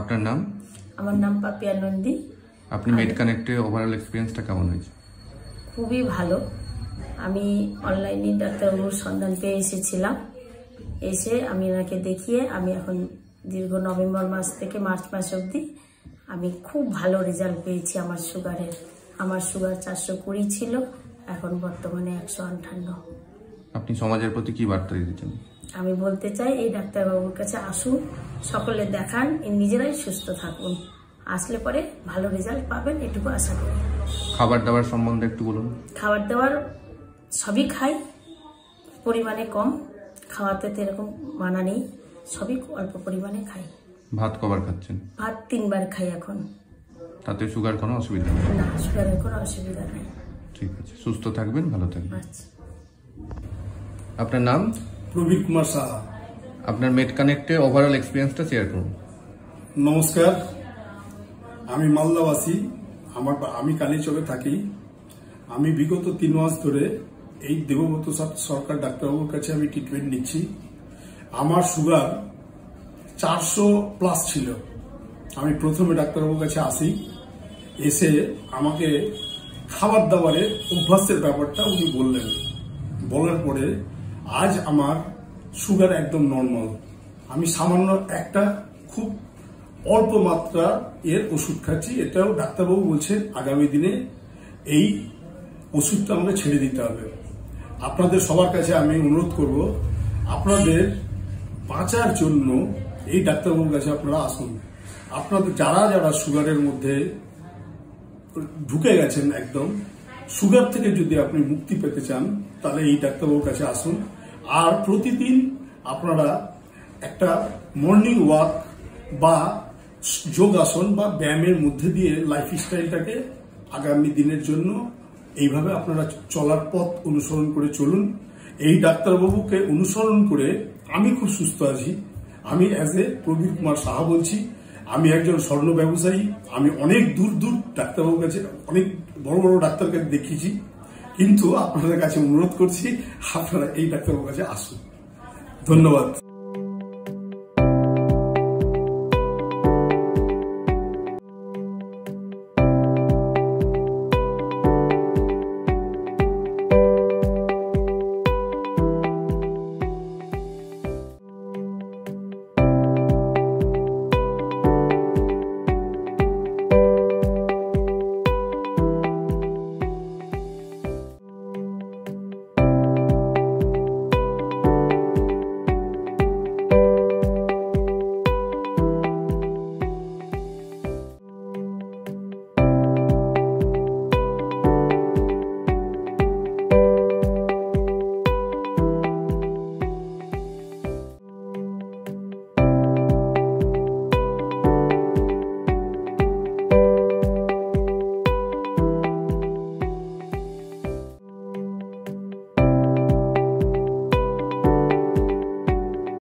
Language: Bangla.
আপনার নাম? আমার নাম পাপিয়া নন্দী। আপনি মেডকানেক্টে ওভারঅল এক্সপিরিয়েন্সটা কেমন হয়েছে? খুবই ভালো। আমি অনলাইনে ডাক্তারবাবুর সন্ধান পেয়ে এসেছিলাম। এসে আমি ওনাকে দেখিয়ে আমি এখন দীর্ঘ নভেম্বর মাস থেকে মার্চ মাস অবধি আমি খুব ভালো রেজাল্ট পেয়েছি আমার সুগারের। আমার সুগার 420 ছিল, এখন বর্তমানে 158। আপনি সমাজের প্রতি কি বার্তা দিতে চান? আমি বলতে চাই এই ডাক্তারবাবুর কাছে আসুন, সকলে দেখান, নিজেরাই সুস্থ থাকুন। আসলে পরে ভালো রেজাল্ট পাবেন, এটুকু আশা করি। খাবার দাবার সম্বন্ধে একটু বলুন। খাবার দাবার সবই খাই, পরিমাণে কম। খাওয়াতে তো এরকম মানা নেই, সবই অল্প পরিমাণে খাই। ভাত কবার খাচ্ছেন? ভাত 3 বার খাই এখন। তাতে সুগার কোনো অসুবিধা নেই? না, সুগারের কোনো অসুবিধা নেই। ঠিক আছে, সুস্থ থাকবেন, ভালো থাকবেন। আচ্ছা। আপনার নাম? প্রবীর কুমার সাহা। আপনার মেডকানেক্টে ওভারঅল এক্সপিরিয়েন্সটা শেয়ার করুন। নমস্কার, আমি মালদাবাসী। আমি কালীচকে থাকি। আমি বিগত 3 মাস ধরে এই দেবব্রত সরকার ডাক্তারবাবুর কাছে আমি ট্রিটমেন্ট নিচ্ছি। আমার সুগার 400+ ছিল। আমি প্রথমে ডাক্তারবাবুর কাছে আসি, এসে আমাকে খাবার দাবারের অভ্যাসের ব্যাপারটা উনি বললেন। বলার পরে আজ আমার সুগার একদম নর্মাল। আমি সামান্য একটা খুব অল্প মাত্রা এর ওষুধ খাচ্ছি। এটাও ডাক্তারবাবু বলছেন আগামী দিনে এই ওষুধটা আমাকে ছেড়ে দিতে হবে। আপনাদের সবার কাছে আমি অনুরোধ করব, আপনাদের বাঁচার জন্য এই ডাক্তারবাবুর কাছে আপনারা আসুন। আপনাদের যারা যারা সুগারের মধ্যে ঢুকে গেছেন, একদম সুগার থেকে যদি আপনি মুক্তি পেতে চান, তাহলে এই ডাক্তারবাবুর কাছে আসুন। আর প্রতিদিন আপনারা একটা মর্নিং ওয়াক বা যোগাসন বা ব্যায়ামের মধ্যে দিয়ে লাইফ স্টাইলটাকে আগামী দিনের জন্য এইভাবে আপনারা চলার পথ অনুসরণ করে চলুন। এই ডাক্তারবাবুকে অনুসরণ করে আমি খুব সুস্থ আছি। আমি অ্যাজ এ প্রবীর কুমার সাহা বলছি। আমি একজন স্বর্ণ ব্যবসায়ী। আমি অনেক দূর দূর ডাক্তারবাবুর কাছে, অনেক বড় বড় ডাক্তারকে দেখিয়েছি, কিন্তু আপনাদের কাছে অনুরোধ করছি আপনারা এই ডাক্তারবাবুর কাছে আসুন। ধন্যবাদ।